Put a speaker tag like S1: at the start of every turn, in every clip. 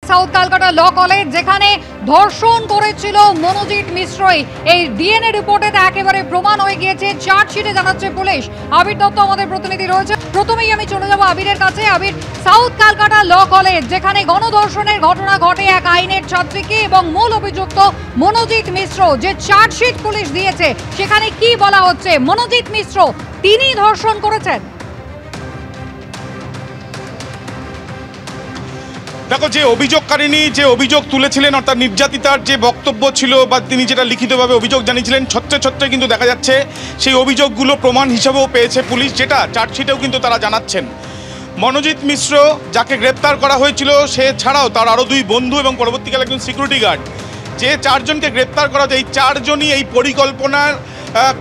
S1: South Calcutta law college, যেখানে ধর্ষণ করেছিল মনোজিৎ মিশ্রই। এই ডিএনএ রিপোর্টে একেবারে প্রমাণ হয়ে গিয়েছে, চার্জশিটে জানাচ্ছে পুলিশ। আবির দত্ত আমাদের প্রতিনিধি রয়েছে, প্রথমেই আমি চলে যাব আবিরের কাছে। আবির, সাউথ ক্যালকাটা ল কলেজ যেখানে গণধর্ষণের ঘটনা ঘটে এক আইনের ছাত্রীকে এবং মূল অভিযুক্ত মনোজিৎ মিশ্র, যে চার্জশিট পুলিশ দিয়েছে সেখানে কি বলা হচ্ছে? মনোজিৎ মিশ্র তিনি ধর্ষণ করেছেন?
S2: দেখো, যে অভিযোগকারিনী যে অভিযোগ তুলেছিলেন, অর্থাৎ নির্যাতিতার যে বক্তব্য ছিল বা তিনি যেটা লিখিতভাবে অভিযোগ জানিয়েছিলেন, ছত্রে ছত্রে কিন্তু দেখা যাচ্ছে সেই অভিযোগগুলো প্রমাণ হিসাবেও পেয়েছে পুলিশ, যেটা চার্জশিটেও কিন্তু তারা জানাচ্ছেন। মনোজিৎ মিশ্র যাকে গ্রেপ্তার করা হয়েছিল, সে ছাড়াও তার আরও দুই বন্ধু এবং পরবর্তীকালে একজন সিকিউরিটি গার্ড, যে চারজনকে গ্রেপ্তার করা হয়েছে, এই চারজনই এই পরিকল্পনা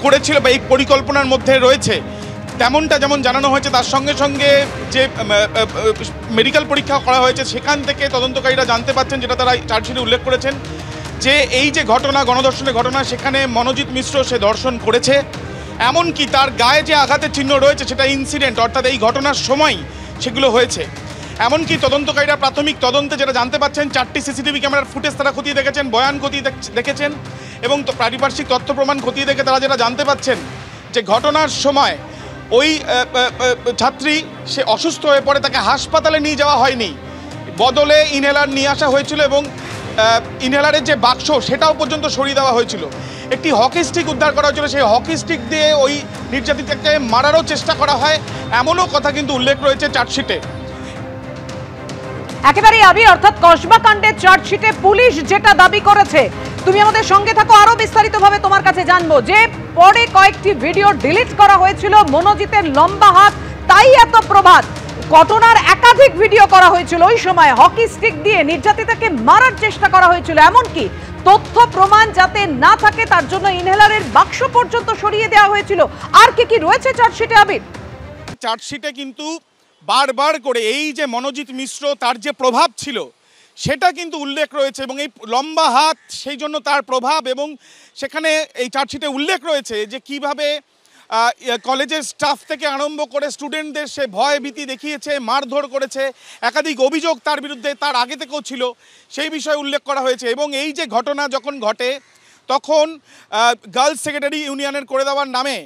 S2: করেছিল বা এই পরিকল্পনার মধ্যে রয়েছে। তেমনটা যেমন জানানো হয়েছে, তার সঙ্গে সঙ্গে যে মেডিকেল পরীক্ষা করা হয়েছে সেখান থেকে তদন্তকারীরা জানতে পারছেন, যেটা তারা চার্জশিটে উল্লেখ করেছেন, যে এই যে ঘটনা, গণধর্ষণের ঘটনা, সেখানে মনোজিৎ মিশ্র সে ধর্ষণ করেছে। এমনকি তার গায়ে যে আঘাতের চিহ্ন রয়েছে সেটা ইনসিডেন্ট, অর্থাৎ এই ঘটনার সময় সেগুলো হয়েছে। এমনকি তদন্তকারীরা প্রাথমিক তদন্তে যেটা জানতে পারছেন, 4টি সিসিটিভি ক্যামেরার ফুটেজ তারা খতিয়ে দেখেছেন, বয়ান খতিয়ে দেখেছেন এবং পারিপার্শ্বিক তথ্য প্রমাণ খতিয়ে দেখে তারা যেটা জানতে পারছেন যে ঘটনার সময় ওই ছাত্রী সে অসুস্থ হয়ে পড়ে, তাকে হাসপাতালে নিয়ে যাওয়া হয়নি, বদলে ইনহেলার নিয়ে আসা হয়েছিল এবং ইনহেলারের যে বাক্স সেটাও পর্যন্ত সরিয়ে দেওয়া হয়েছিল। একটি হকি স্টিক উদ্ধার করা হয়েছিল, সেই হকি স্টিক দিয়ে ওই নির্যাতিতাকে মারারও চেষ্টা করা হয়, এমনও কথা কিন্তু উল্লেখ রয়েছে চার্জশিটে।
S3: একেবারে আবির, অর্থাৎ কসবা কাণ্ডের চার্জশিটে পুলিশ যেটা দাবি করেছে, তুমি আমাদের সঙ্গে থাকো, আরো বিস্তারিতভাবে তোমার কাছে জানবো। যে পরে কয়েকটি ভিডিও ডিলিট করা হয়েছিল, মনোজিতের লম্বা হাত তাই এত প্রভাব, ঘটনার একাধিক ভিডিও করা হয়েছিল, ওই সময় হকি স্টিক দিয়ে নির্যাতিতাকে মারার চেষ্টা করা হয়েছিল, এমনকি তথ্য প্রমাণ যাতে না থাকে তার জন্য ইনহেলারের বাক্স পর্যন্ত সরিয়ে দেওয়া হয়েছিল। আর কি কি রয়েছে চার্জশিটে আবির?
S2: চার্জশিটে কিন্তু বারবার করে এই যে মনোজিৎ মিশ্র, তার যে প্রভাব ছিল সেটা কিন্তু উল্লেখ রয়েছে এবং এই লম্বা হাত সেই জন্য তার প্রভাব, এবং সেখানে এই চার্জশিটে উল্লেখ রয়েছে যে কিভাবে কলেজের স্টাফ থেকে আরম্ভ করে স্টুডেন্টদের সে ভয় ভীতি দেখিয়েছে, মারধর করেছে, একাধিক অভিযোগ তার বিরুদ্ধে তার আগে থেকেও ছিল, সেই বিষয়ে উল্লেখ করা হয়েছে। এবং এই যে ঘটনা যখন ঘটে তখন গার্লস সেক্রেটারি ইউনিয়নের করে দেওয়ার নামে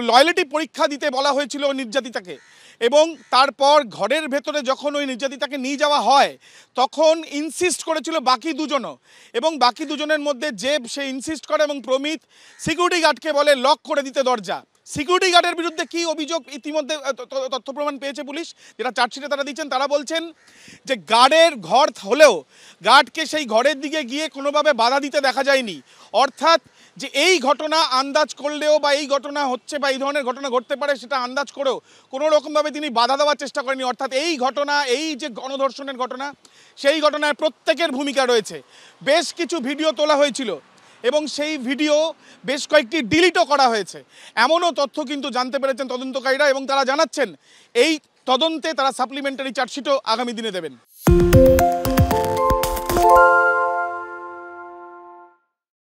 S2: লয়ালিটি পরীক্ষা দিতে বলা হয়েছিল নির্যাতিতাকে, এবং তারপর ঘরের ভেতরে যখন ওই নির্যাতিতাকে নিয়ে যাওয়া হয় তখন ইনসিস্ট করেছিল বাকি দুজনও, এবং বাকি দুজনের মধ্যে জেব সে ইনসিস্ট করে এবং প্রমিত সিকিউরিটি গার্ডকে বলে লক করে দিতে দরজা। সিকিউরিটি গার্ডের বিরুদ্ধে কি অভিযোগ ইতিমধ্যে তথ্য প্রমাণ পেয়েছে পুলিশ, যেটা চার্জশিটে তারা দিচ্ছেন। তারা বলছেন যে গার্ডের ঘর হলেও গার্ডকে সেই ঘরের দিকে গিয়ে কোনোভাবে বাধা দিতে দেখা যায়নি, অর্থাৎ যে এই ঘটনা আন্দাজ করলেও বা এই ঘটনা হচ্ছে বা এই ধরনের ঘটনা ঘটতে পারে সেটা আন্দাজ করেও কোনো রকমভাবে তিনি বাধা দেওয়ার চেষ্টা করেনি। অর্থাৎ এই ঘটনা, এই যে গণধর্ষণের ঘটনা, সেই ঘটনায় প্রত্যেকের ভূমিকা রয়েছে। বেশ কিছু ভিডিও তোলা হয়েছিল এবং সেই ভিডিও বেশ কয়েকটি ডিলিটও করা হয়েছে, এমনও তথ্য কিন্তু জানতে পেরেছেন তদন্তকারীরা, এবং তারা জানাচ্ছেন এই তদন্তে তারা সাপ্লিমেন্টারি চার্জশিটও আগামী দিনে দেবেন।